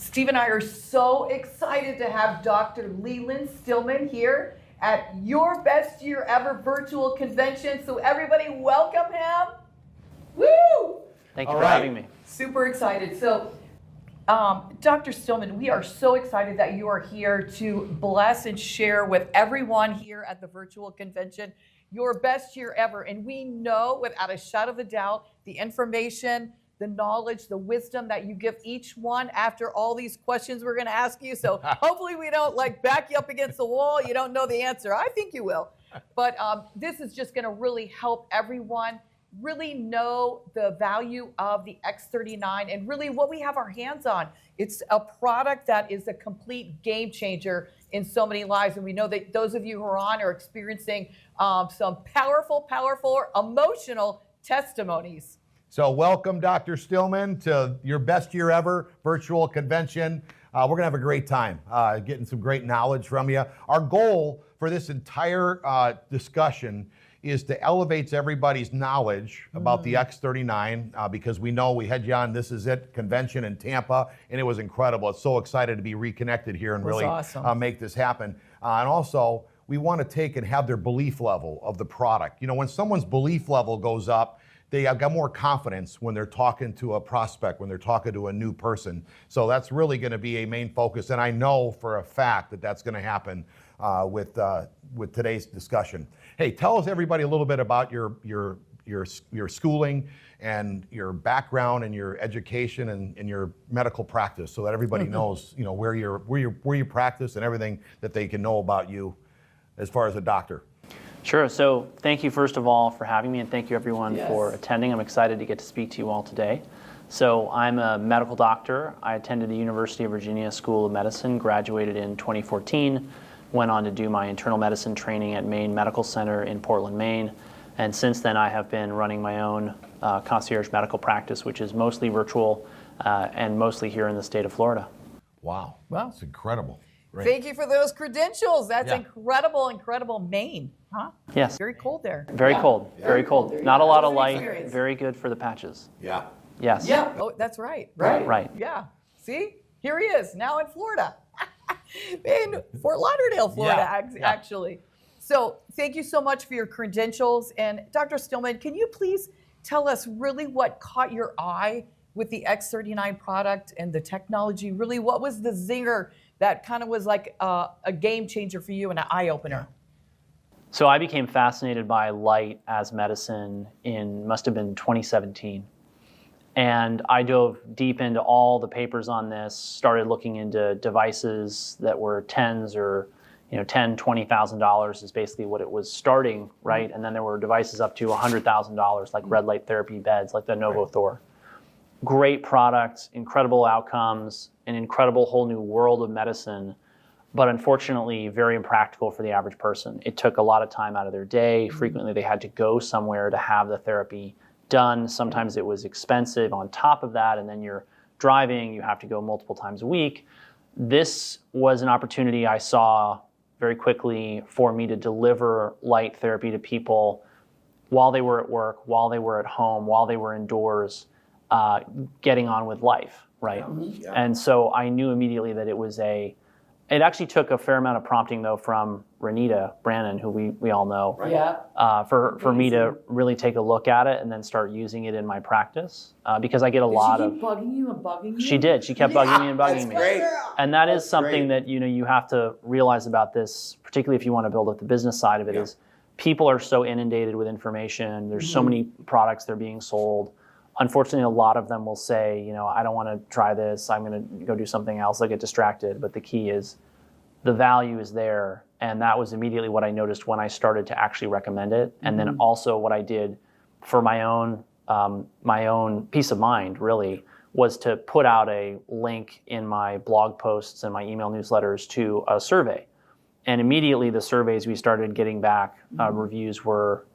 Steve and I are so excited to have Dr. Leland Stillman here at your best year ever virtual convention. So everybody welcome him. Woo! Thank you for having me. Super excited. So Dr. Stillman, we are so excited that you are here to bless and share with everyone here at the virtual convention your best year ever. And we know without a shadow of a doubt the information, the knowledge, the wisdom that you give each one after all these questions we're going to ask you. So hopefully we don't back you up against the wall. You don't know the answer. I think you will. But this is just going to really help everyone really know the value of the X39 and really what we have our hands on. It's a product that is a complete game changer in so many lives. And we know that those of you who are on are experiencing some powerful, emotional testimonies. So welcome, Dr. Stillman, to your best year ever virtual convention. We're going to have a great time getting some great knowledge from you. Our goal for this entire discussion is to elevate everybody's knowledge about the X39 because we know we had you on This Is It convention in Tampa, and it was incredible. It's so excited to be reconnected here and really awesome. Make this happen. And also, we want to take and have their belief level of the product. You know, when someone's belief level goes up, they have got more confidence when they're talking to a prospect, when they're talking to a new person. So that's really going to be a main focus, and I know for a fact that that's going to happen with today's discussion. Hey, tell us everybody a little bit about your schooling and your background and your education and your medical practice, so that everybody knows, you know, where you practice and everything that they can know about you as far as a doctor. Sure. So thank you, first of all, for having me, and thank you, everyone, for attending. I'm excited to get to speak to you all today. So I'm a medical doctor. I attended the University of Virginia School of Medicine, graduated in 2014, went on to do my internal medicine training at Maine Medical Center in Portland, Maine. And since then, I have been running my own concierge medical practice, which is mostly virtual and mostly here in the state of Florida. Wow. That's incredible. Great. Thank you for those credentials. That's incredible Maine, huh? Yes. Very cold there. Very cold. Very cold. Not a lot of light. Experience. Very good for the patches. Yeah. Yes. Yeah. Oh, that's right. Right. Yeah. See, here he is now in Florida, in Fort Lauderdale, Florida, actually. So thank you so much for your credentials. And Dr. Stillman, can you please tell us really what caught your eye with the X39 product and the technology? Really, what was the zinger that kind of was like a game changer for you and an eye opener? So I became fascinated by light as medicine must have been 2017. And I dove deep into all the papers on this, started looking into devices that were $10,000 or $20,000 is basically what it was starting, right? And then there were devices up to $100,000, like red light therapy beds, like the NovoThor. Great product, incredible outcomes, an incredible whole new world of medicine, but unfortunately very impractical for the average person. It took a lot of time out of their day. Frequently they had to go somewhere to have the therapy done. Sometimes it was expensive on top of that, and then you're driving, you have to go multiple times a week. This was an opportunity I saw very quickly for me to deliver light therapy to people while they were at work, while they were at home, while they were indoors, getting on with life, right? Yeah. And so I knew immediately that it actually took a fair amount of prompting though from Renita Brannon, who we all know, for me to really take a look at it and then start using it in my practice because I get a lot of. Did she keep bugging you and bugging you? She did. She kept bugging me and bugging me. Great. And that is something that you have to realize about this, particularly if you want to build up the business side of it. Is people are so inundated with information. There's so many products that are being sold. Unfortunately, a lot of them will say, I don't want to try this. I'm going to go do something else. I'll get distracted. But the key is the value is there. And that was immediately what I noticed when I started to actually recommend it. And then also what I did for my own peace of mind, really, was to put out a link in my blog posts and my email newsletters to a survey. And immediately the surveys we started getting back, reviews were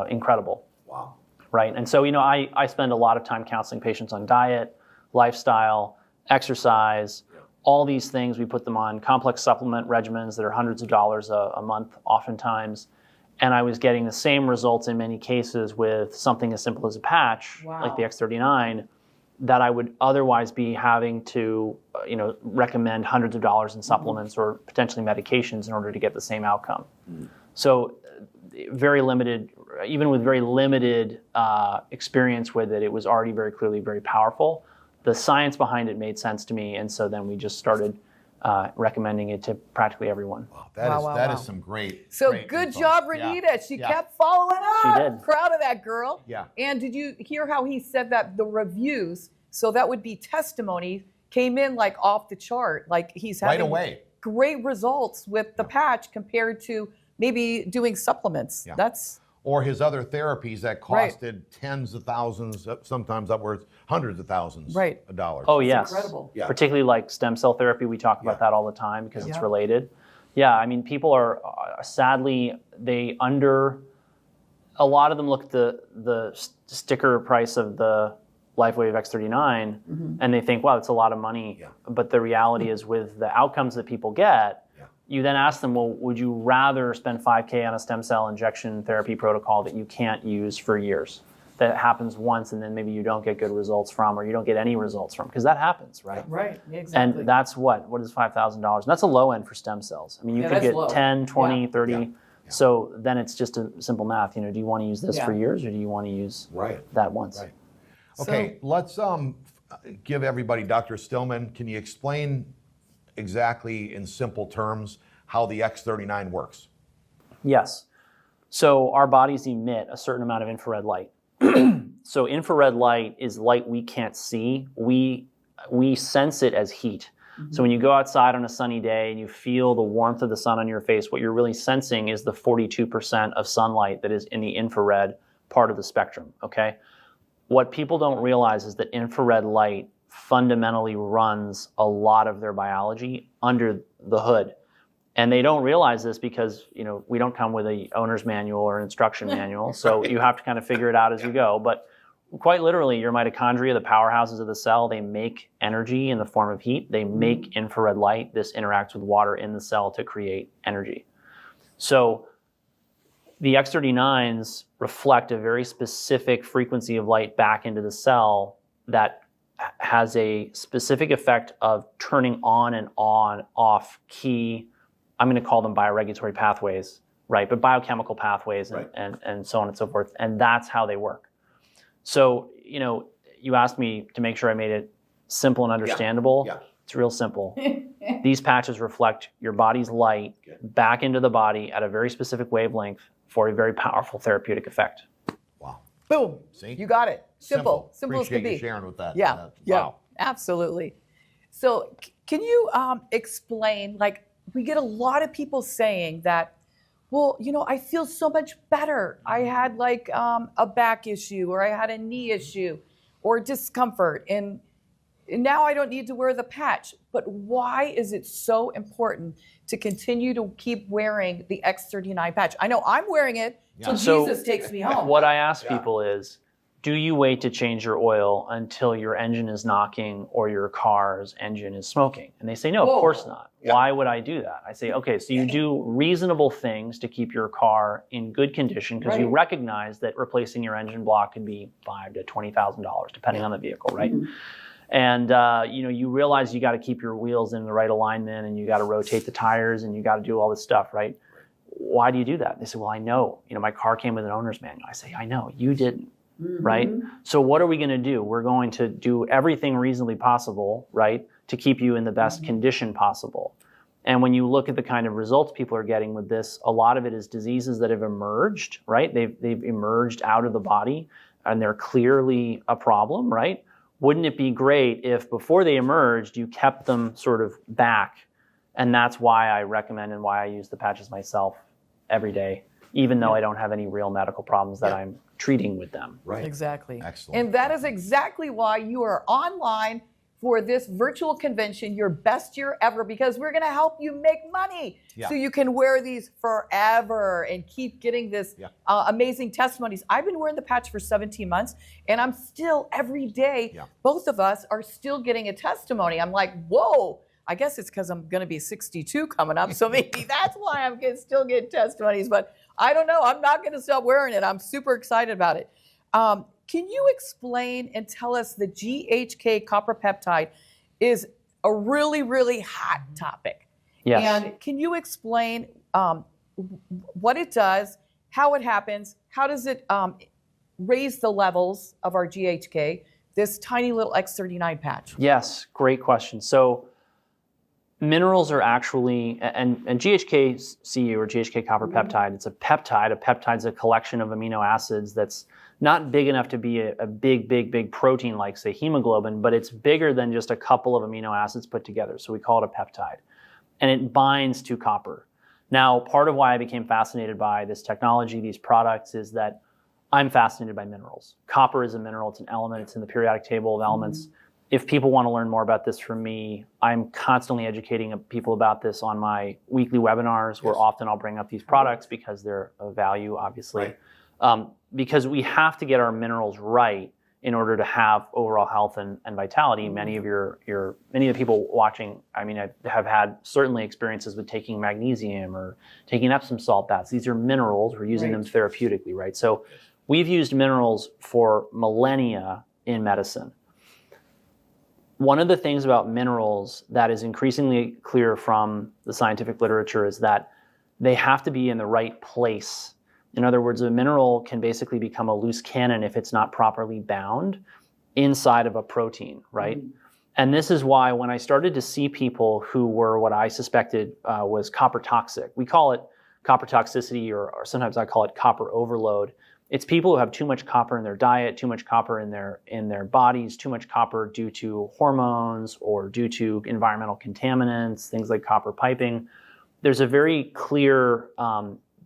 incredible. Wow. Right. And so, I spend a lot of time counseling patients on diet, lifestyle, exercise, all these things. We put them on complex supplement regimens that are hundreds of dollars a month, oftentimes. And I was getting the same results in many cases with something as simple as a patch, like the X39, that I would otherwise be having to, recommend hundreds of dollars in supplements or potentially medications in order to get the same outcome. So very limited, even with very limited experience with it, it was already very clearly very powerful. The science behind it made sense to me, and so then we just started recommending it to practically everyone. Wow, that is some great. So great good info. job, Renita. She kept following up. She did. Proud of that girl. Yeah. And did you hear how he said that the reviews, so that would be testimony, came in like off the chart. Like he's having Right away. great results with the patch compared to maybe doing supplements. Yeah. That's Or his other therapies that Right. costed tens of thousands, sometimes upwards hundreds of thousands Right. of dollars. Oh, yes. incredible. Yeah. Particularly like stem cell therapy. We talk about that all the time because it's Yeah. related. Yeah, I mean, people are sadly, a lot of them look at the sticker price of the LifeWave X39 and they think, wow, that's a lot of money. Yeah. But the reality is with the outcomes that people get, you then ask them, well, would you rather spend $5K on a stem cell injection therapy protocol that you can't use for years? That happens once and then maybe you don't get good results from or you don't get any results from, because that happens, right? Right, exactly. And that's what is $5,000? And that's a low end for stem cells. I mean, you could that's get low. 10, 20, Yeah. 30. Yeah. So then it's just a simple math. Do you want to use this Yeah. for years or do you want to use Right. that once? Right. Okay, let's give everybody, Dr. Stillman, can you explain exactly in simple terms how the X39 works? Yes. So our bodies emit a certain amount of infrared light. So infrared light is light we can't see. We sense it as heat. So when you go outside on a sunny day and you feel the warmth of the sun on your face, what you're really sensing is the 42% of sunlight that is in the infrared part of the spectrum, okay? What people don't realize is that infrared light fundamentally runs a lot of their biology under the hood. And they don't realize this because, we don't come with a owner's manual or instruction manual. So you have to kind of figure it out as you go. But quite literally, your mitochondria, the powerhouses of the cell, they make energy in the form of heat. They make infrared light. This interacts with water in the cell to create energy. So the X39s reflect a very specific frequency of light back into the cell that has a specific effect of turning on and off key, I'm going to call them bioregulatory pathways, right? But biochemical pathways and so on and so forth. And that's how they work. So, you asked me to make sure I made it simple and understandable. Yeah. It's real simple. These patches reflect your body's light back into the body at a very specific wavelength for a very powerful therapeutic effect. Wow. Boom. See? You got it. Simple as Appreciate can be. you sharing with that. Yeah, Wow. absolutely. So can you explain, like, we get a lot of people saying that, well, I feel so much better. I had like a back issue or I had a knee issue or discomfort and now I don't need to wear the patch. But why is it so important to continue to keep wearing the X39 patch? I know I'm wearing it till So Jesus takes me home. What I ask people is, do you wait to change your oil until your engine is knocking or your car's engine is smoking? And they say, no, of course not. Why would I do that? I say, okay, so you do reasonable things to keep your car in good condition because you recognize that replacing your engine block could be $5,000 to $20,000 depending on the vehicle, right? And you realize you got to keep your wheels in the right alignment and you got to rotate the tires and you got to do all this stuff, right? Why do you do that? They say, well, I know. My car came with an owner's manual. I say, I know. You didn't. Right? So what are we going to do? We're going to do everything reasonably possible, right, to keep you in the best condition possible. And when you look at the kind of results people are getting with this, a lot of it is diseases that have emerged, right? They've emerged out of the body and they're clearly a problem, right? Wouldn't it be great if before they emerged, you kept them sort of back? And that's why I recommend and why I use the patches myself every day, even though I don't have any real medical problems that I'm treating with them. Right. Exactly. Excellent. And that is exactly why you are online for this virtual convention, your best year ever, because we're going to help you make money so you can wear these forever and keep getting this amazing testimonies. I've been wearing the patch for 17 months and I'm still every day, both of us are still getting a testimony. I'm like, whoa, I guess it's because I'm going to be 62 coming up. So maybe that's why I'm still getting testimonies, but I don't know. I'm not going to stop wearing it. I'm super excited about it. Can you explain and tell us the GHK copper peptide is a really, really hot topic? Yes. And can you explain what it does, how it happens, how does it raise the levels of our GHK, this tiny little X39 patch? Yes, great question. So minerals are actually, and GHK-Cu or GHK copper peptide, it's a peptide. A peptide is a collection of amino acids that's not big enough to be a big protein like, say, hemoglobin, but it's bigger than just a couple of amino acids put together. So we call it a peptide. And it binds to copper. Now, part of why I became fascinated by this technology, these products, is that I'm fascinated by minerals. Copper is a mineral, it's an element, it's in the periodic table of elements. If people want to learn more about this from me, I'm constantly educating people about this on my weekly webinars, where often I'll bring up these products because they're of value, obviously. Because we have to get our minerals right in order to have overall health and vitality. Many of the people watching, I mean, I have had certainly experiences with taking magnesium or taking Epsom salt baths. These are minerals. We're using them therapeutically, right? So we've used minerals for millennia in medicine. One of the things about minerals that is increasingly clear from the scientific literature is that they have to be in the right place. In other words, a mineral can basically become a loose cannon if it's not properly bound inside of a protein, right? And this is why when I started to see people who were what I suspected was copper toxic, we call it copper toxicity, or sometimes I call it copper overload. It's people who have too much copper in their diet, too much copper in their bodies, too much copper due to hormones or due to environmental contaminants, things like copper piping. There's a very clear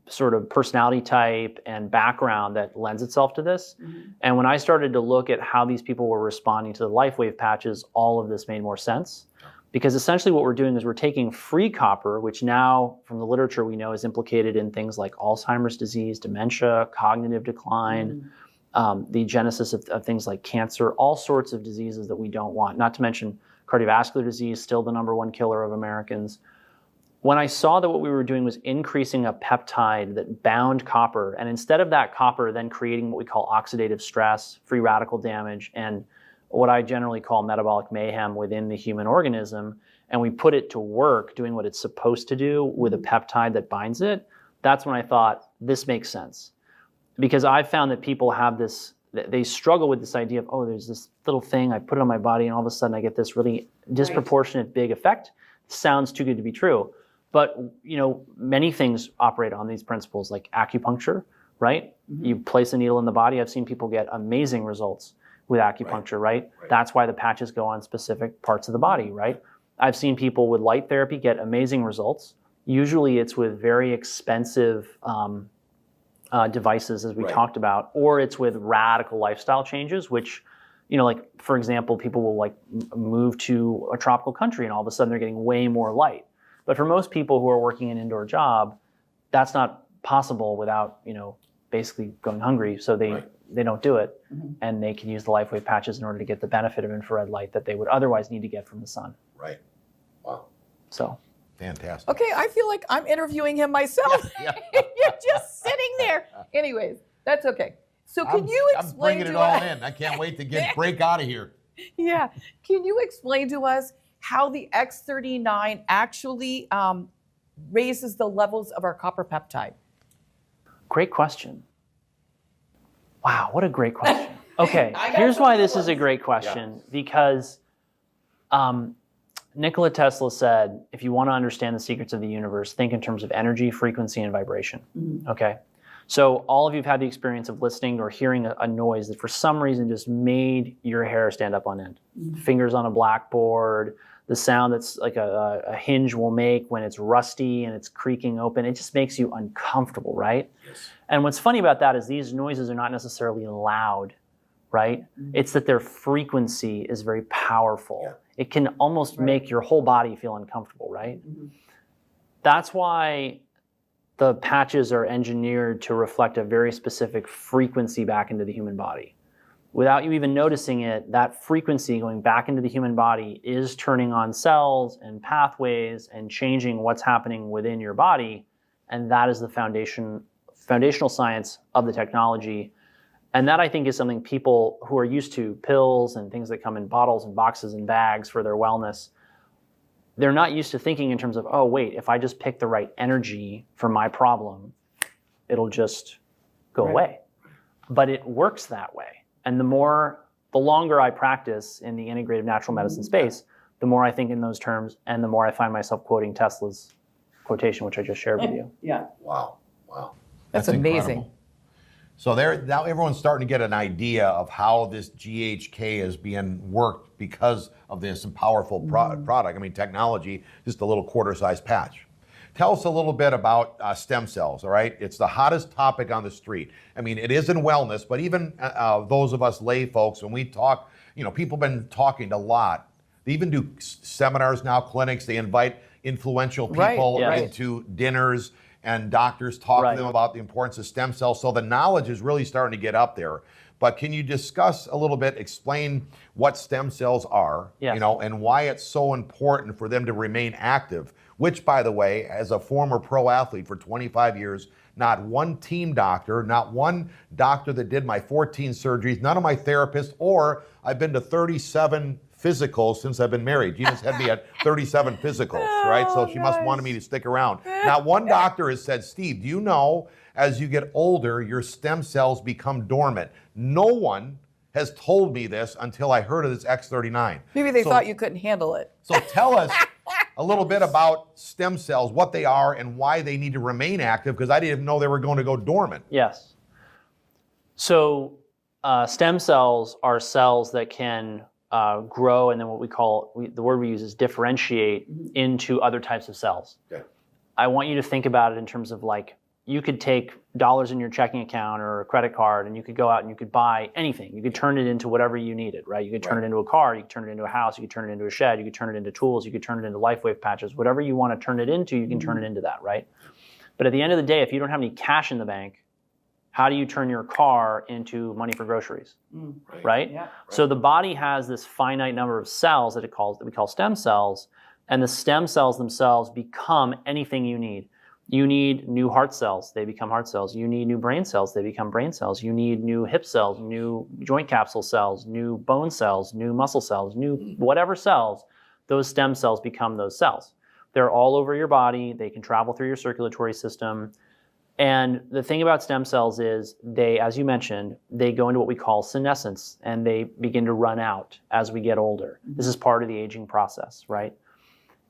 sort of personality type and background that lends itself to this. And when I started to look at how these people were responding to the LifeWave patches, all of this made more sense. Because essentially what we're doing is we're taking free copper, which now from the literature we know is implicated in things like Alzheimer's disease, dementia, cognitive decline, the genesis of things like cancer, all sorts of diseases that we don't want, not to mention cardiovascular disease, still the #1 killer of Americans. When I saw that what we were doing was increasing a peptide that bound copper, and instead of that copper then creating what we call oxidative stress, free radical damage, and what I generally call metabolic mayhem within the human organism, and we put it to work doing what it's supposed to do with a peptide that binds it, that's when I thought, this makes sense. Because I've found that people have this, they struggle with this idea of, oh, there's this little thing, I put it on my body, and all of a sudden I get this really disproportionate big effect. Sounds too good to be true. But, you know, many things operate on these principles, like acupuncture, right? You place a needle in the body. I've seen people get amazing results with acupuncture, right? That's why the patches go on specific parts of the body, right? I've seen people with light therapy get amazing results. Usually it's with very expensive devices, as we talked about, or it's with radical lifestyle changes, which, you know, like, for example, people will like move to a tropical country and all of a sudden they're getting way more light. But for most people who are working an indoor job, that's not possible without, you know, basically going hungry. So they don't do it. And they can use the LifeWave patches in order to get the benefit of infrared light that they would otherwise need to get from the sun. Right. Wow. So. Fantastic. Okay, I feel like I'm interviewing him myself. You're just sitting there. Anyways, that's okay. So can you explain I'm bringing it to all us? in. I can't wait to break out of here. Yeah. Can you explain to us how the X39 actually raises the levels of our copper peptide? Great question. Wow, what a great question. Okay, here's why this is a great question. Because Nikola Tesla said, if you want to understand the secrets of the universe, think in terms of energy, frequency, and vibration. Okay? So all of you have had the experience of listening or hearing a noise that for some reason just made your hair stand up on end. Fingers on a blackboard, the sound that's like a hinge will make when it's rusty and it's creaking open. It just makes you uncomfortable, right? Yes. And what's funny about that is these noises are not necessarily loud, right? It's that their frequency is very powerful. Yeah. It can almost make your whole body feel uncomfortable, right? That's why the patches are engineered to reflect a very specific frequency back into the human body. Without you even noticing it, that frequency going back into the human body is turning on cells and pathways and changing what's happening within your body. And that is the foundational science of the technology. And that, I think, is something people who are used to pills and things that come in bottles and boxes and bags for their wellness, they're not used to thinking in terms of, oh, wait, if I just pick the right energy for my problem, it'll just go away. But it works that way. And the longer I practice in the integrative natural medicine space, the more I think in those terms, and the more I find myself quoting Tesla's quotation, which I just shared with you. Yeah. Wow. That's amazing. Incredible. So now everyone's starting to get an idea of how this GHK is being worked because of this powerful product. I mean, technology, just a little quarter-sized patch. Tell us a little bit about stem cells, all right? It's the hottest topic on the street. I mean, it is in wellness, but even those of us lay folks, when we talk, people have been talking a lot. They even do seminars now, clinics. They invite influential people into dinners, and doctors talk to them about the importance of stem cells. So the knowledge is really starting to get up there. But can you discuss a little bit, explain what stem cells are, and why it's so important for them to remain active, which, by the way, as a former pro athlete for 25 years, not one team doctor, not one doctor that did my 14 surgeries, none of my therapists, or I've been to 37 physicals since I've been married. Gina's had me at 37 physicals, right? So she must wanted me to stick around. Not one doctor has said, Steve, do you know as you get older, your stem cells become dormant? No one has told me this until I heard of this X39. Maybe they thought you couldn't handle it. So tell us a little bit about stem cells, what they are and why they need to remain active, because I didn't even know they were going to go dormant. Yes. So stem cells are cells that can grow, and then what we call, the word we use is differentiate into other types of cells. Okay. I want you to think about it in terms of like, you could take dollars in your checking account or a credit card, and you could go out and you could buy anything. You could turn it into whatever you needed, right? You could turn it into a car, you could turn it into a house, you could turn it into a shed, you could turn it into tools, you could turn it into LifeWave patches. Whatever you want to turn it into, you can turn it into that, right? But at the end of the day, if you don't have any cash in the bank, how do you turn your car into money for groceries, right? Yeah. So the body has this finite number of cells that we call stem cells, and the stem cells themselves become anything you need. You need new heart cells, they become heart cells. You need new brain cells, they become brain cells. You need new hip cells, new joint capsule cells, new bone cells, new muscle cells, new whatever cells, those stem cells become those cells. They're all over your body, they can travel through your circulatory system. And the thing about stem cells is they, as you mentioned, they go into what we call senescence, and they begin to run out as we get older. This is part of the aging process, right?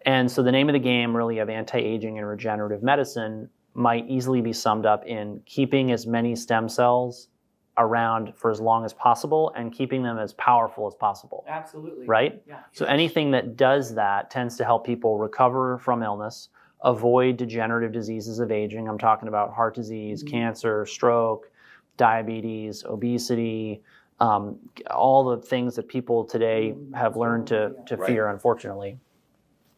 And so the name of the game really of anti-aging and regenerative medicine might easily be summed up in keeping as many stem cells around for as long as possible and keeping them as powerful as possible. Absolutely. Right? Yeah. So anything that does that tends to help people recover from illness, avoid degenerative diseases of aging. I'm talking about heart disease, cancer, stroke, diabetes, obesity, all the things that people today have learned to fear, unfortunately.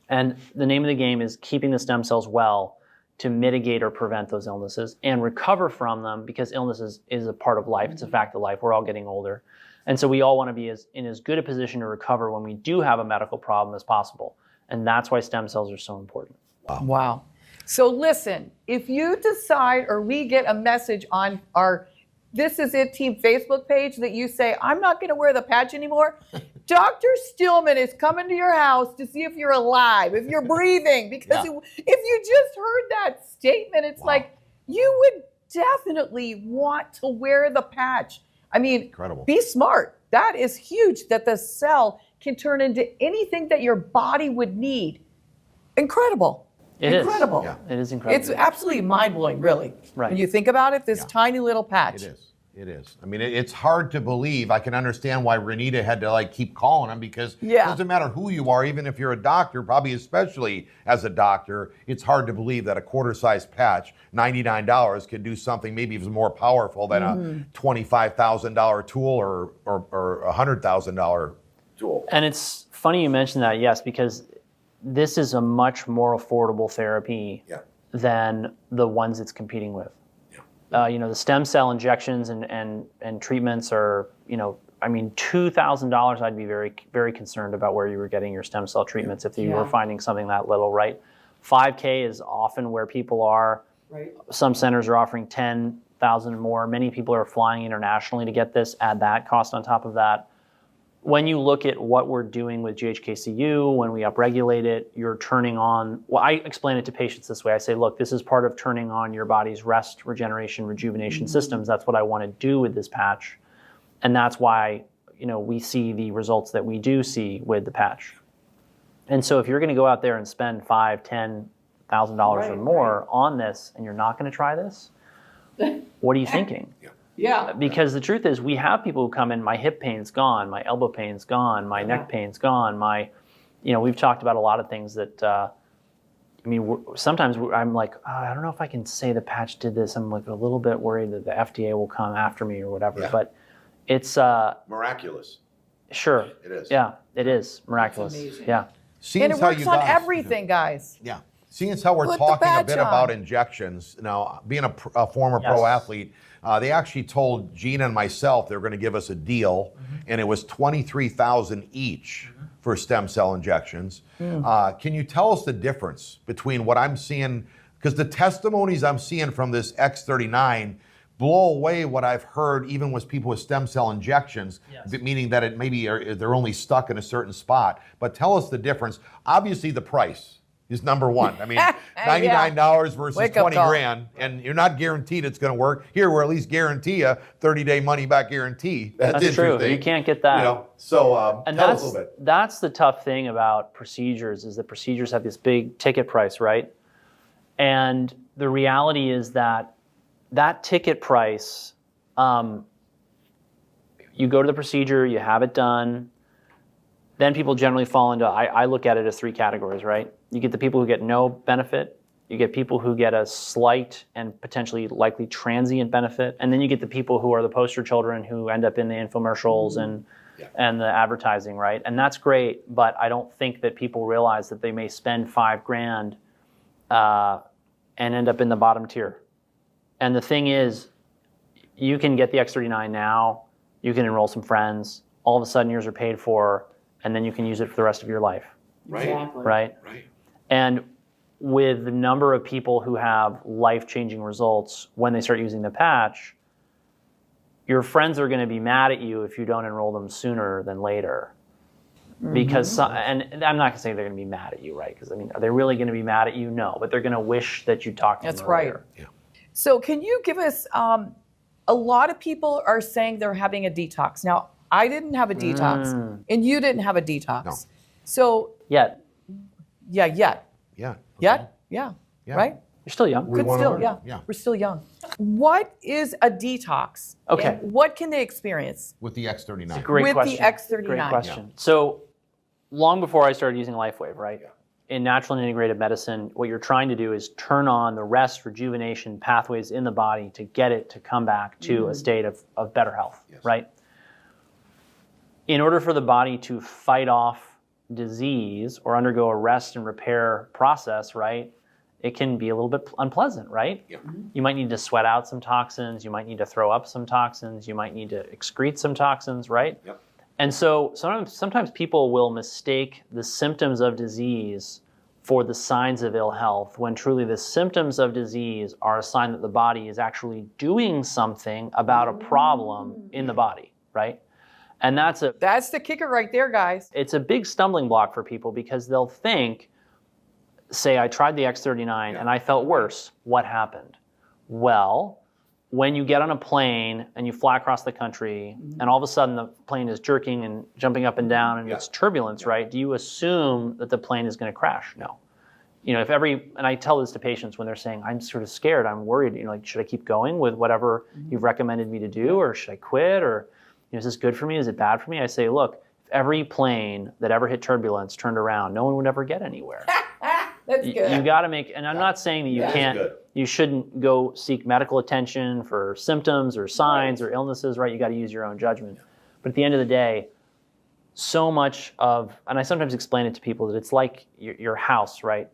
And the name of the game is keeping the stem cells well to mitigate or prevent those illnesses and recover from them, because illness is a part of life. It's a fact of life. We're all getting older. And so we all want to be in as good a position to recover when we do have a medical problem as possible. And that's why stem cells are so important. Wow. So listen, if you decide, or we get a message on our This Is It Team Facebook page that you say, I'm not going to wear the patch anymore, Dr. Stillman is coming to your house to see if you're alive, if you're breathing, because if you just heard that statement, it's like, you would definitely want to wear the patch. I mean, incredible. Be smart. That is huge, that the cell can turn into anything that your body would need. Incredible. It is. Incredible. Yeah. It is incredible. It's absolutely mind-blowing, really. Right. When you think about it, this tiny little patch. It is. It is. I mean, it's hard to believe. I can understand why Renita had to keep calling him, because it doesn't matter who you are, even if you're a doctor, probably especially as a doctor, it's hard to believe that a quarter-sized patch, $99, could do something maybe even more powerful than a $25,000 tool or a $100,000 tool. And it's funny you mentioned that, yes, because this is a much more affordable therapy than the ones it's competing with. The stem cell injections and treatments are, $2,000, I'd be very, very concerned about where you were getting your stem cell treatments if you were finding something that little, right? $5,000 is often where people are. Right. Some centers are offering $10,000, $100,000 more. Many people are flying internationally to get this, add that cost on top of that. When you look at what we're doing with GHK-Cu, when we upregulate it, you're turning on, well, I explain it to patients this way. I say, look, this is part of turning on your body's rest, regeneration, rejuvenation systems. That's what I want to do with this patch. And that's why, we see the results that we do see with the patch. And so if you're going to go out there and spend $5,000, $10,000 or more on this, and you're not going to try this, what are you thinking? Yeah. Because the truth is, we have people who come in, my hip pain's gone, my elbow pain's gone, my neck pain's gone, we've talked about a lot of things that, sometimes I'm like, I don't know if I can say the patch did this. I'm like a little bit worried that the FDA will come after me or whatever. Yeah. But it's miraculous. Sure. It is. Yeah, it is miraculous. Yeah. And it works on everything, guys. Yeah. Seeing as how we're Put the talking a patch bit on. about injections, now being a former Yes. pro athlete, they actually told Gina and myself they were going to give us a deal, and it was $23,000 each for stem cell injections. Can you tell us the difference between what I'm seeing? Because the testimonies I'm seeing from this X39 blow away what I've heard, even with people with stem cell injections, meaning that it maybe they're only stuck in a certain spot. But tell us the difference. Obviously, the price is number one. I mean, $99 versus Wake up 20 call. grand, and you're not guaranteed it's going to work. Here, we're at least guarantee a 30-day money-back guarantee. That's true. interesting. You can't get that. So And tell us a little bit. that's the tough thing about procedures, is that procedures have this big ticket price, right? And the reality is that ticket price, you go to the procedure, you have it done, then people generally fall into, I look at it as three categories, right? You get the people who get no benefit, you get people who get a slight and potentially likely transient benefit, and then you get the people who are the poster children who end up in the infomercials and the advertising, right? And that's great, but I don't think that people realize that they may spend $5,000 and end up in the bottom tier. And the thing is, you can get the X39 now, you can enroll some friends, all of a sudden yours are paid for, and then you can use it for the rest of your life, Right. Exactly. right? Right. And with the number of people who have life-changing results when they start using the patch, your friends are going to be mad at you if you don't enroll them sooner than later. Because, and I'm not going to say they're going to be mad at you, right? Because, are they really going to be mad at you? No, but they're going to wish that you talked to them That's right. earlier. So can you give us, a lot of people are saying they're having a detox. Now, I didn't have a detox, and you didn't have a detox. No. So, Yet, yet, Yeah. yeah, Yeah. right? you're still young. We Good wanna still, learn. yeah. We're still young. What is a detox? Okay. And what can they experience? With the X39. Great With the question. X39. Great question. So, long before I started using LifeWave, right? In natural and integrative medicine, what you're trying to do is turn on the rest, rejuvenation pathways in the body to get it to come back to a state of better health, right? In order for the body to fight off disease or undergo a rest and repair process, right, it can be a little bit unpleasant, right? You might need to sweat out some toxins, you might need to throw up some toxins, you might need to excrete some toxins, right? And so sometimes people will mistake the symptoms of disease for the signs of ill health, when truly the symptoms of disease are a sign that the body is actually doing something about a problem in the body, right? And that's the kicker right there, guys. it's a big stumbling block for people, because they'll think, say, I tried the X39 and I felt worse. What happened? Well, when you get on a plane and you fly across the country and all of a sudden the plane is jerking and jumping up and down and it's turbulence, right? Do you assume that the plane is going to crash? No. And I tell this to patients when they're saying, I'm sort of scared, I'm worried, should I keep going with whatever you've recommended me to do, or should I quit, or is this good for me? Is it bad for me? I say, look, if every plane that ever hit turbulence turned around, no one would ever get anywhere. That's good. You got to make, and I'm not saying that you shouldn't go seek medical attention for symptoms or signs or illnesses, right? You got to use your own judgment. But at the end of the day, so much of, and I sometimes explain it to people, that it's like your house, right?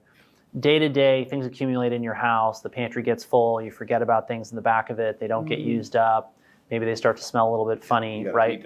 Day to day, things accumulate in your house, the pantry gets full, you forget about things in the back of it, they don't get used up, maybe they start to smell a little bit funny, right?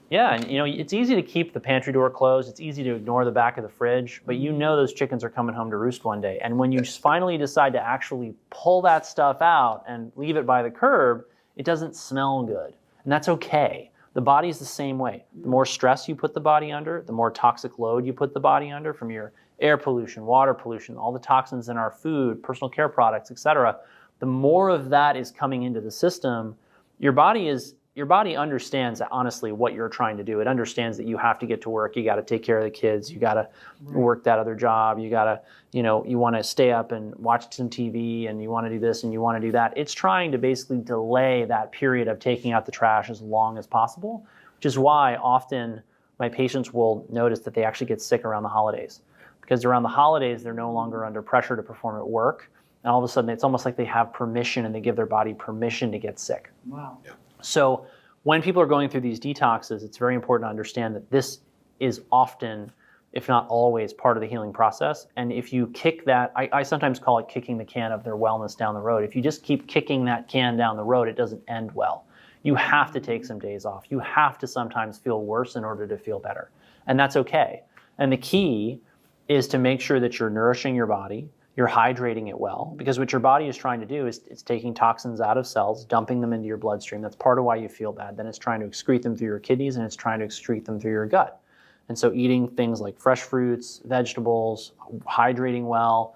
Yeah, and it's easy to keep the pantry door closed. It's easy to ignore the back of the fridge, but those chickens are coming home to roost one day. And when you finally decide to actually pull that stuff out and leave it by the curb, it doesn't smell good. And that's okay. The body is the same way. The more stress you put the body under, the more toxic load you put the body under from your air pollution, water pollution, all the toxins in our food, personal care products, etc. The more of that is coming into the system, your body understands honestly what you're trying to do. It understands that you have to get to work, you got to take care of the kids, you got to work that other job, you got to, you want to stay up and watch some TV, and you want to do this and you want to do that. It's trying to basically delay that period of taking out the trash as long as possible, which is why often my patients will notice that they actually get sick around the holidays. Because around the holidays, they're no longer under pressure to perform at work. And all of a sudden, it's almost like they have permission, and they give their body permission to get sick. Wow. Yeah. So when people are going through these detoxes, it's very important to understand that this is often, if not always, part of the healing process. And if you kick that, I sometimes call it kicking the can of their wellness down the road. If you just keep kicking that can down the road, it doesn't end well. You have to take some days off. You have to sometimes feel worse in order to feel better. And that's okay. And the key is to make sure that you're nourishing your body, you're hydrating it well, because what your body is trying to do is it's taking toxins out of cells, dumping them into your bloodstream. That's part of why you feel bad. Then it's trying to excrete them through your kidneys, and it's trying to excrete them through your gut. And so eating things like fresh fruits, vegetables, hydrating well.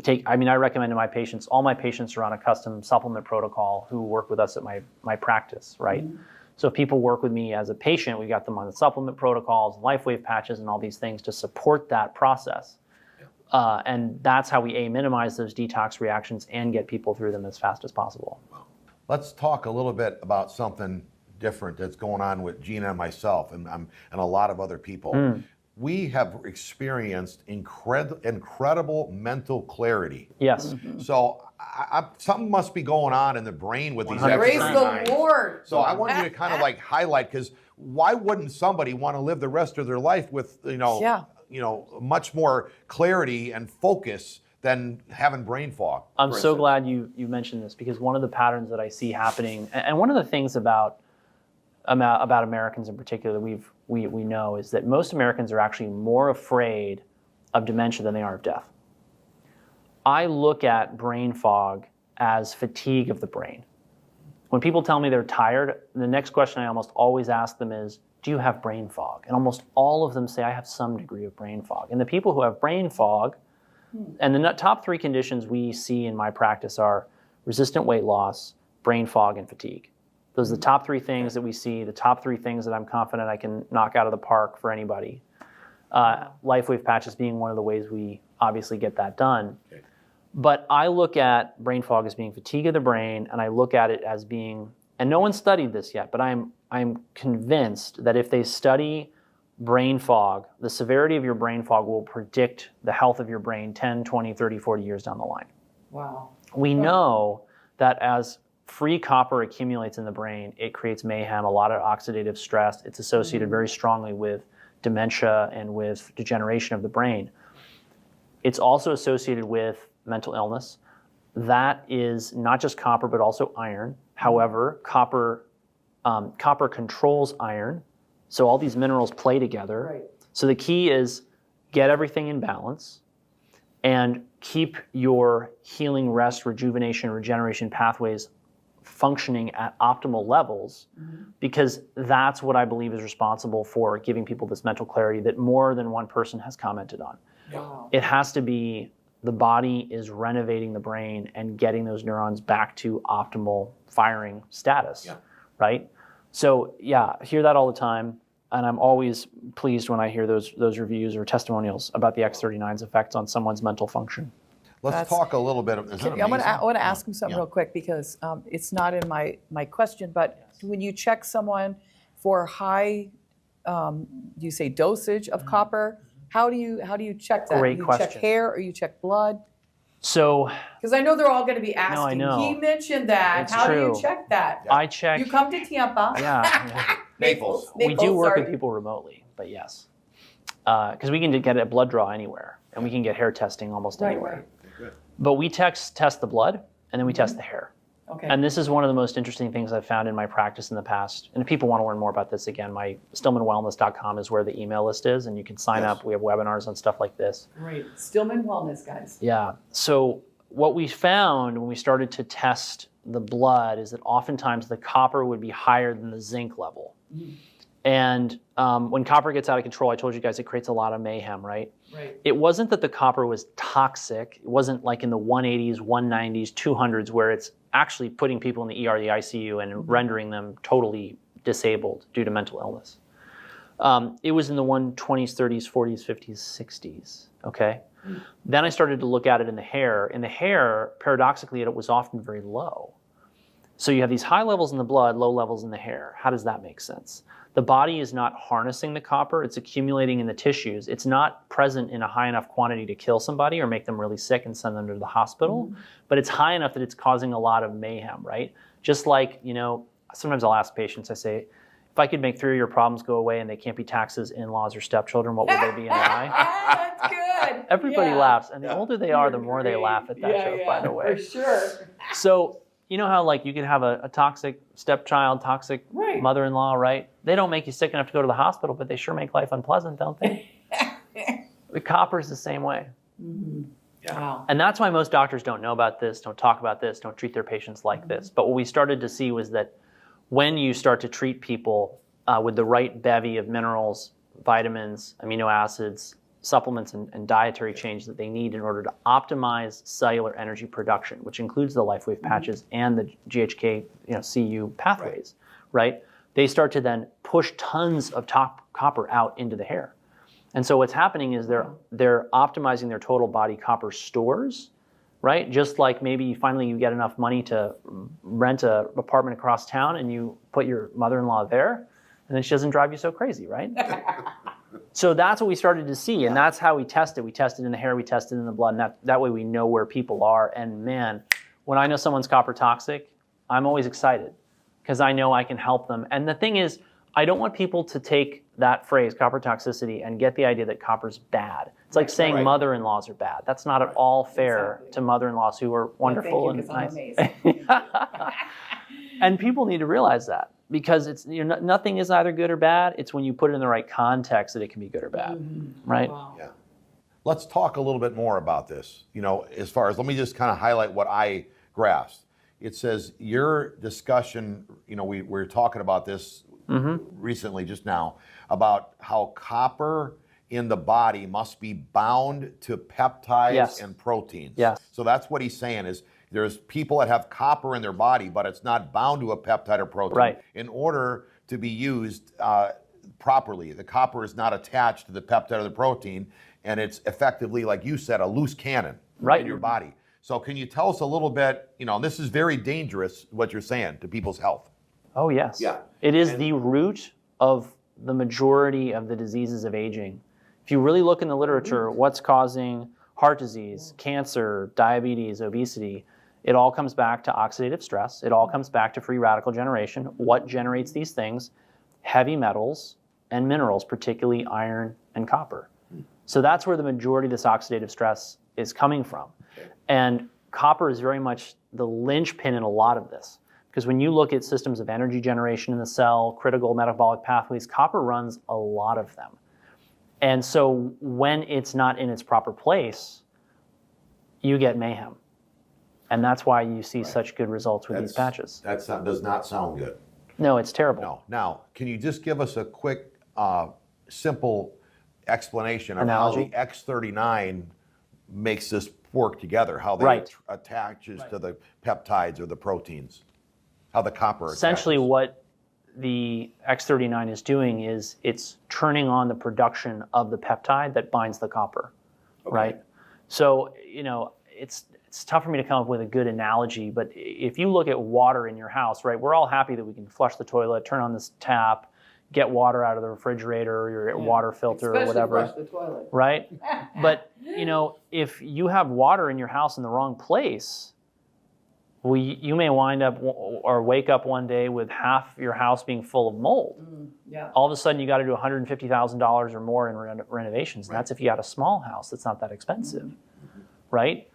I recommend to my patients, all my patients are on a custom supplement protocol who work with us at my practice, right? Mm-hmm. So if people work with me as a patient, we got them on the supplement protocols, LifeWave patches, and all these things to support that process. And that's how we minimize those detox reactions and get people through them as fast as possible. Let's talk a little bit about something different that's going on with Gina and myself and a lot of other people. We have experienced incredible mental clarity. Yes. Mm-hmm. So something must be going on in the brain with these Praise X39s. the Lord. So I want you to kind of like highlight, because why wouldn't somebody want to live the rest of their life with much more clarity and focus than having brain fog? I'm so glad you mentioned this, because one of the patterns that I see happening, and one of the things about Americans in particular we know, is that most Americans are actually more afraid of dementia than they are of death. I look at brain fog as fatigue of the brain. When people tell me they're tired, the next question I almost always ask them is, do you have brain fog? And almost all of them say, I have some degree of brain fog. And the people who have brain fog, and the top three conditions we see in my practice are resistant weight loss, brain fog, and fatigue. Those are the top three things that we see, the top three things that I'm confident I can knock out of the park for anybody. LifeWave patches being one of the ways we obviously get that done. Okay. But I look at brain fog as being fatigue of the brain, and I look at it as being, and no one studied this yet, but I'm convinced that if they study brain fog, the severity of your brain fog will predict the health of your brain 10, 20, 30, 40 years down the line. Wow. We know that as free copper accumulates in the brain, it creates mayhem, a lot of oxidative stress. It's associated very strongly with dementia and with degeneration of the brain. It's also associated with mental illness. That is not just copper, but also iron. However, copper controls iron, so all these minerals play together. Right. So the key is get everything in balance and keep your healing, rest, rejuvenation, regeneration pathways functioning at optimal levels, because that's what I believe is responsible for giving people this mental clarity that more than one person has commented on. Wow. It has to be the body is renovating the brain and getting those neurons back to optimal firing status, right? So I hear that all the time, and I'm always pleased when I hear those reviews or testimonials about the X39's effects on someone's mental function. Let's talk a little bit. I want to ask him something real quick, because it's not in my question, but when you check someone for high, you say dosage of copper, how do you check that? Great question. Check hair or you check blood? So, because I know they're all going to be asking. No, I know. He mentioned that. It's how true. do you check that? I check. You come to Tampa. Yeah. Naples. We do work with people remotely, but yes. Because we can get a blood draw anywhere, and we can get hair testing almost anywhere. Right. Good. But we test the blood, and then we test the hair. Okay. And this is one of the most interesting things I've found in my practice in the past. And if people want to learn more about this, again, my stillmanwellness.com is where the email list is, and you can sign up. We have webinars on stuff like this. Great. Stillman Wellness, guys. Yeah. So what we found when we started to test the blood is that oftentimes the copper would be higher than the zinc level. And when copper gets out of control, I told you guys it creates a lot of mayhem, right? Right. It wasn't that the copper was toxic. It wasn't like in the 180s, 190s, 200s where it's actually putting people in the ER, the ICU, and rendering them totally disabled due to mental illness. It was in the 120s, 30s, 40s, 50s, 60s, okay? Then I started to look at it in the hair. In the hair, paradoxically, it was often very low. So you have these high levels in the blood, low levels in the hair. How does that make sense? The body is not harnessing the copper. It's accumulating in the tissues. It's not present in a high enough quantity to kill somebody or make them really sick and send them to the hospital, but it's high enough that it's causing a lot of mayhem, right? Just like, you know, sometimes I'll ask patients, I say, if I could make 3 of your problems go away and they can't be taxes, in-laws, or stepchildren, what would they be and why? That's good. Everybody laughs. And the older they are, the more they laugh at that joke, by the way. For sure. So, you know how like you could have a toxic stepchild, toxic mother-in-law, right? They don't make you sick enough to go to the hospital, but they sure make life unpleasant, don't they? The copper is the same way. Wow. And that's why most doctors don't know about this, don't talk about this, don't treat their patients like this. But what we started to see was that when you start to treat people with the right bevy of minerals, vitamins, amino acids, supplements, and dietary change that they need in order to optimize cellular energy production, which includes the LifeWave patches and the GHK-Cu pathways, right? They start to then push tons of copper out into the hair. And so what's happening is they're optimizing their total body copper stores, right? Just like maybe finally you get enough money to rent an apartment across town and you put your mother-in-law there, and then she doesn't drive you so crazy, right? So that's what we started to see, and that's how we tested. We tested in the hair, we tested in the blood, and that way we know where people are. And man, when I know someone's copper toxic, I'm always excited because I know I can help them. And the thing is, I don't want people to take that phrase, copper toxicity, and get the idea that copper's bad. It's like saying mother-in-laws are bad. That's not at all fair to mother-in-laws who are wonderful and nice. And people need to realize that. Because it's nothing is either good or bad. It's when you put it in the right context that it can be good or bad, right? Wow. Yeah. Let's talk a little bit more about this. You know, as far as, let me just kind of highlight what I grasped. It says your discussion, you know, we were talking about this recently just now, about how copper in the body must be bound to peptides and proteins. Yes. So that's what he's saying is, there's people that have copper in their body, but it's not bound to a peptide or protein. Right. In order to be used properly, the copper is not attached to the peptide or the protein, and it's effectively, like you said, a loose cannon in your body. So can you tell us a little bit, you know, this is very dangerous, what you're saying, to people's health. Oh, yes. Yeah. It is the root of the majority of the diseases of aging. If you really look in the literature, what's causing heart disease, cancer, diabetes, obesity, it all comes back to oxidative stress. It all comes back to free radical generation. What generates these things? Heavy metals and minerals, particularly iron and copper. So that's where the majority of this oxidative stress is coming from. And copper is very much the linchpin in a lot of this. Because when you look at systems of energy generation in the cell, critical metabolic pathways, copper runs a lot of them. And so when it's not in its proper place, you get mayhem. And that's why you see such good results with these patches. That does not sound good. No, it's terrible. No. Now, can you just give us a quick, simple explanation of Analogy? how the X39 makes this work together, how they attaches to the peptides or the proteins, how the copper attaches? Essentially what the X39 is doing is it's turning on the production of the peptide that binds the copper, right? So, you know, it's tough for me to come up with a good analogy, but if you look at water in your house, right, we're all happy that we can flush the toilet, turn on this tap, get water out of the refrigerator or your water filter or whatever. Especially flush the toilet. Right? But, you know, if you have water in your house in the wrong place, you may wind up or wake up one day with half your house being full of mold. All of a sudden, you got to do $150,000 or more in renovations. And that's if you got a small house that's not that expensive, right?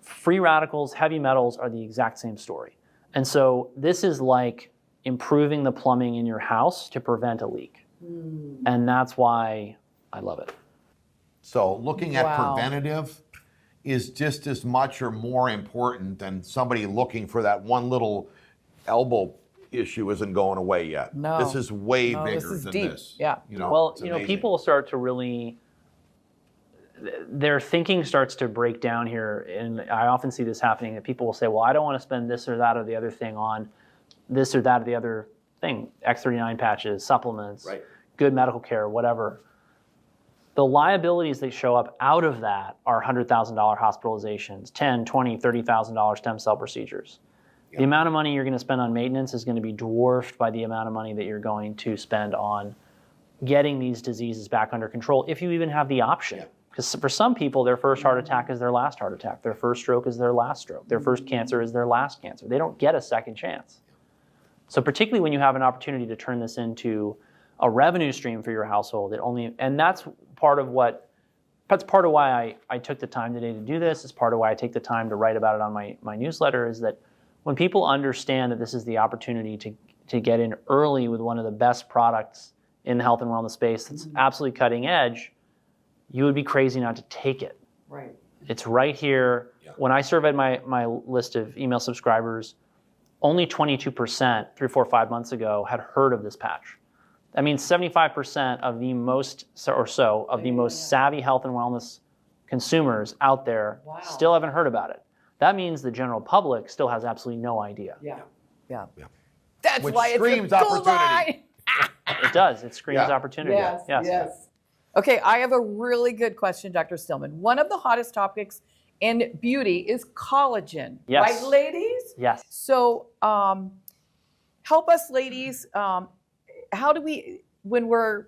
Free radicals, heavy metals are the exact same story. And so this is like improving the plumbing in your house to prevent a leak. And that's why I love it. So looking at Wow. preventative is just as much or more important than somebody looking for that one little elbow issue isn't going away yet. No. This is way No, bigger this is than deep. this. Yeah. You know, Well, it's you know, amazing. people start to really, their thinking starts to break down here. And I often see this happening, that people will say, well, I don't want to spend this or that or the other thing on this or that or the other thing, X39 patches, supplements, Right. good medical care, whatever. The liabilities that show up out of that are $100,000 hospitalizations, $10,000, $20,000, $30,000 stem cell procedures. The amount of money you're going to spend on maintenance is going to be dwarfed by the amount of money that you're going to spend on getting these diseases back under control, if you even have the option. Because for some people, their first heart attack is their last heart attack. Their first stroke is their last stroke. Their first cancer is their last cancer. They don't get a second chance. So particularly when you have an opportunity to turn this into a revenue stream for your household, and that's part of why I took the time today to do this. It's part of why I take the time to write about it on my newsletter, is that when people understand that this is the opportunity to get in early with one of the best products in the health and wellness space that's absolutely cutting edge, you would be crazy not to take it. Right. It's right here. Yeah. When I surveyed my list of email subscribers, only 22%, 3, 4, 5 months ago, had heard of this patch. That means 75% of the most savvy health and wellness consumers out there still haven't heard about it. That means the general public still has absolutely no idea. Yeah. Yeah. That's Which why screams it's a opportunity. bullseye. It does. It screams Yeah. opportunity. Yes. Okay, I have a really good question, Dr. Stillman. One of the hottest topics in beauty is collagen. Yes. Right, ladies? Yes. So help us, ladies. How do we, when we're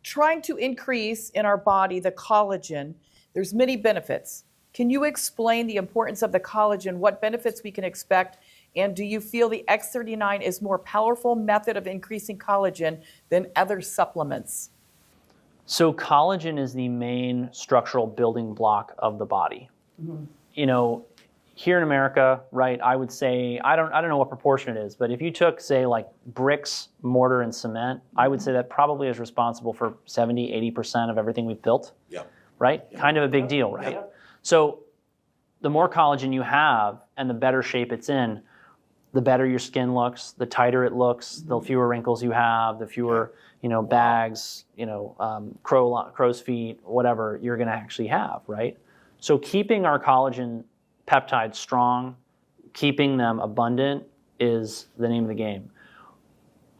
trying to increase in our body the collagen, there's many benefits. Can you explain the importance of the collagen, what benefits we can expect, and do you feel the X39 is more powerful method of increasing collagen than other supplements? So collagen is the main structural building block of the body. You know, here in America, right, I would say, I don't know what proportion it is, but if you took, say, like bricks, mortar, and cement, I would say that probably is responsible for 70, 80% of everything we've built. Yeah. Right? Kind of a big deal, right? So the more collagen you have and the better shape it's in, the better your skin looks, the tighter it looks, the fewer wrinkles you have, the fewer, bags, crow's feet, whatever you're going to actually have, right? So keeping our collagen peptides strong, keeping them abundant is the name of the game.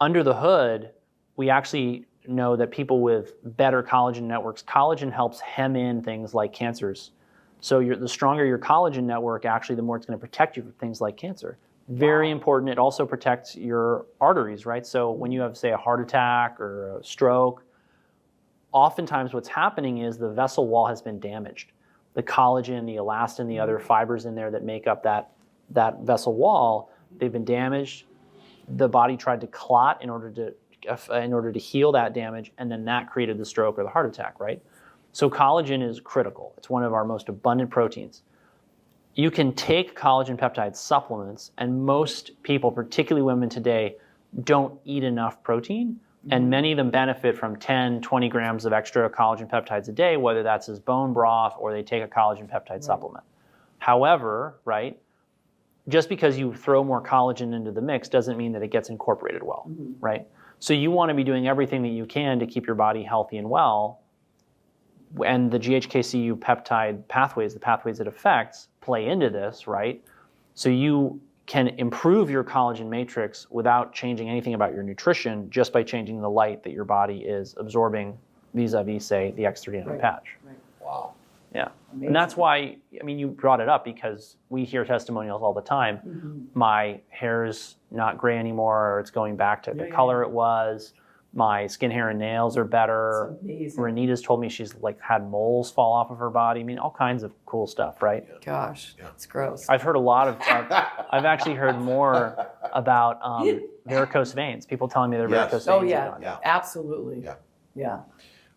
Under the hood, we actually know that people with better collagen networks, collagen helps hem in things like cancers. So the stronger your collagen network, actually, the more it's going to protect you from things like cancer. Very important. It also protects your arteries, right? So when you have, say, a heart attack or a stroke, oftentimes what's happening is the vessel wall has been damaged. The collagen, the elastin, the other fibers in there that make up that vessel wall, they've been damaged. The body tried to clot in order to heal that damage, and then that created the stroke or the heart attack, right? So collagen is critical. It's one of our most abundant proteins. You can take collagen peptide supplements, and most people, particularly women today, don't eat enough protein, and many of them benefit from 10, 20 grams of extra collagen peptides a day, whether that's as bone broth or they take a collagen peptide supplement. However, right, just because you throw more collagen into the mix doesn't mean that it gets incorporated well, right? So you want to be doing everything that you can to keep your body healthy and well, and the GHK-Cu peptide pathways, the pathways it affects, play into this, right? So you can improve your collagen matrix without changing anything about your nutrition, just by changing the light that your body is absorbing vis-a-vis, say, the X39 patch. Right. Wow. Yeah. Amazing. And that's why, you brought it up because we hear testimonials all the time. My hair's not gray anymore, or it's going back to the color it was. My skin, hair, and nails are better. That's amazing. Renita's told me she's had moles fall off of her body. All kinds of cool stuff, right? Gosh, it's gross. I've heard a lot of, I've actually heard more about varicose veins. People telling me they're varicose veins. Oh are yeah, gone. absolutely. Yeah.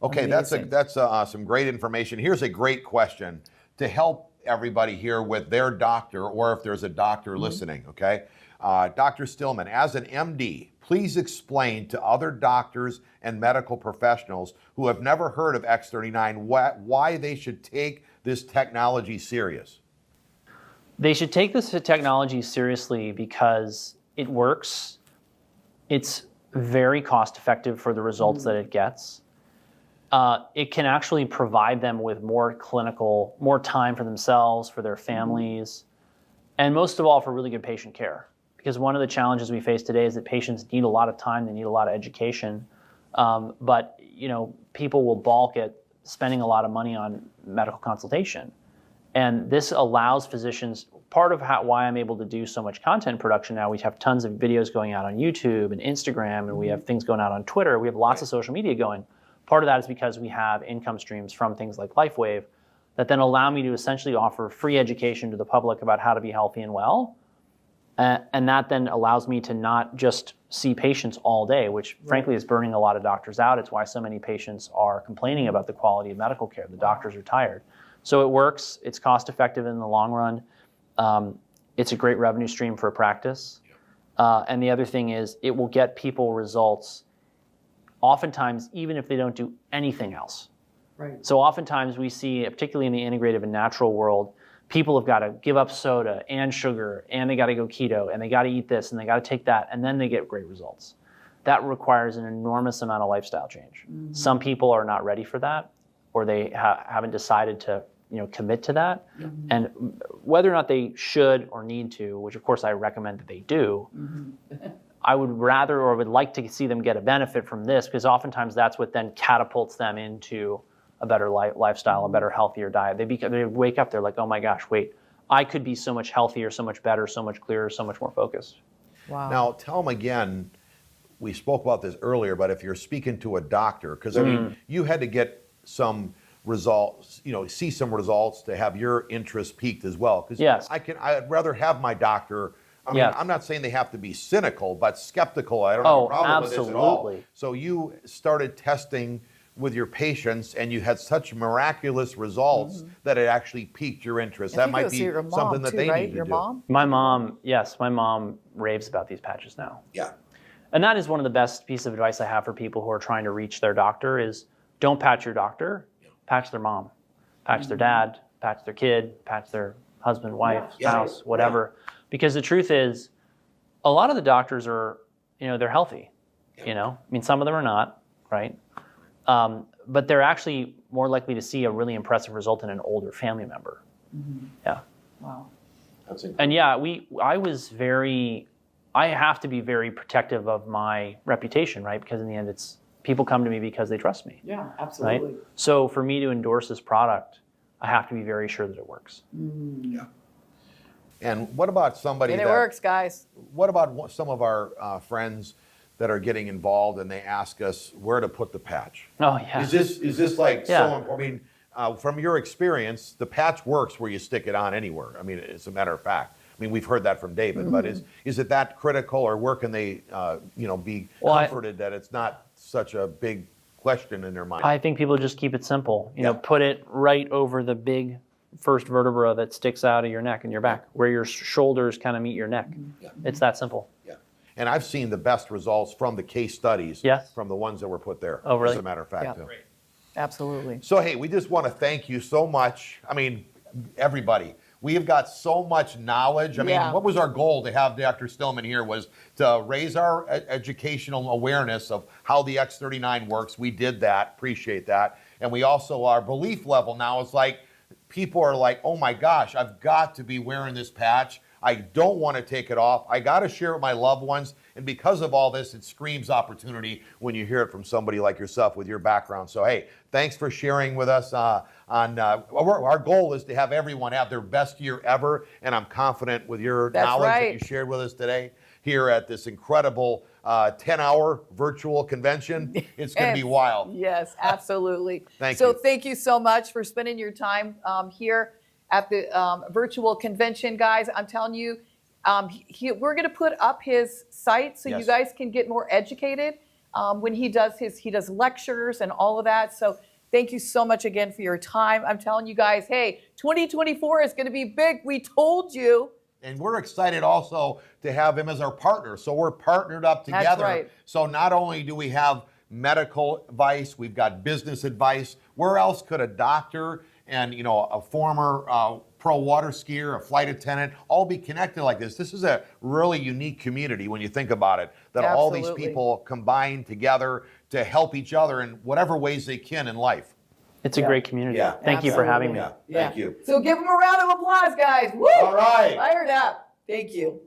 Okay, Amazing. that's some great information. Here's a great question to help everybody here with their doctor, or if there's a doctor listening. Okay, Dr. Stillman, as an MD, please explain to other doctors and medical professionals who have never heard of X39 why they should take this technology serious. They should take this technology seriously because it works. It's very cost effective for the results that it gets. It can actually provide them with more time for themselves, for their families, and most of all for really good patient care. Because one of the challenges we face today is that patients need a lot of time, they need a lot of education, but people will balk at spending a lot of money on medical consultation. And this allows physicians, part of why I'm able to do so much content production now, we have tons of videos going out on YouTube and Instagram, and we have things going out on Twitter, we have lots of social media going. Part of that is because we have income streams from things like LifeWave that then allow me to essentially offer free education to the public about how to be healthy and well. And that then allows me to not just see patients all day, which frankly is burning a lot of doctors out. It's why so many patients are complaining about the quality of medical care. The doctors are tired. So it works. It's cost effective in the long run. It's a great revenue stream for a practice. And the other thing is it will get people results oftentimes even if they don't do anything else. Right. So oftentimes we see, particularly in the integrative and natural world, people have got to give up soda and sugar, and they got to go keto, and they got to eat this, and they got to take that, and then they get great results. That requires an enormous amount of lifestyle change. Mm-hmm. Some people are not ready for that, or they haven't decided to commit to that. Mm-hmm. And whether or not they should or need to, which of course I recommend that they do, mm-hmm. I would rather or would like to see them get a benefit from this, because oftentimes that's what then catapults them into a better lifestyle, a better, healthier diet. They wake up, they're like, oh my gosh, wait, I could be so much healthier, so much better, so much clearer, so much more focused. Wow. Now, tell them again, we spoke about this earlier, but if you're speaking to a doctor, because I mean, you had to get some results, see some results to have your interest piqued as well. Because yes. I'd rather have my doctor. I mean, I'm not saying they have to be cynical, but skeptical. I don't have a problem with this at all. So you started testing with your patients, and you had such miraculous results that it actually piqued your interest. That might be something that they need to do. Mom? My mom raves about these patches now. Yeah. And that is one of the best pieces of advice I have for people who are trying to reach their doctor is don't patch your doctor, patch their mom, patch their dad, patch their kid, patch their husband, wife, spouse, whatever. Yeah. Because the truth is, a lot of the doctors are, they're healthy. I mean, some of them are not, right? But they're actually more likely to see a really impressive result in an older family member. Mm-hmm. Yeah. Wow. That's incredible. And yeah, I have to be very protective of my reputation, right? Because in the end, people come to me because they trust me. Yeah, absolutely. Right? So for me to endorse this product, I have to be very sure that it works. Yeah. And what about somebody and it works, guys. What about some of our friends that are getting involved and they ask us where to put the patch? Oh, yeah. Is this like so? I mean, from your experience, the patch works where you stick it on anywhere. I mean, it's a matter of fact. I mean, we've heard that from David, but is it that critical, or where can they, be comforted that it's not such a big question in their mind? I think people just keep it simple. Put it right over the big first vertebra that sticks out of your neck and your back, where your shoulders kind of meet your neck. Yeah. It's that simple. Yeah. And I've seen the best results from the case studies, from the ones that were put there. Oh, really? As a matter of fact. Great. Absolutely. So, hey, we just want to thank you so much. I mean, everybody. We have got so much knowledge. I mean, what was our goal to have Dr. Stillman here was to raise our educational awareness of how the X39 works. We did that. Appreciate that. And we also, our belief level now is like, people are like, oh my gosh, I've got to be wearing this patch. I don't want to take it off. I got to share it with my loved ones. And because of all this, it screams opportunity when you hear it from somebody like yourself with your background. So, hey, thanks for sharing with us. Our goal is to have everyone have their best year ever. And I'm confident with your knowledge that you shared with us today here at this incredible 10-hour virtual convention. It's going to be wild. Yes, absolutely. Thank you. So thank you so much for spending your time here at the virtual convention, guys. I'm telling you, we're going to put up his site so you guys can get more educated when he does lectures and all of that. So thank you so much again for your time. I'm telling you guys, hey, 2024 is going to be big. We told you. And we're excited also to have him as our partner. So we're partnered up together. That's right. So not only do we have medical advice, we've got business advice. Where else could a doctor and a former pro water skier, a flight attendant, all be connected like this? This is a really unique community when you think about it, that all these Absolutely. people combine together to help each other in whatever ways they can in life. It's a great community. Yeah. Thank you for having me. Yeah, thank you. So give them a round of applause, guys. Woo! All right. Fired up. Thank you.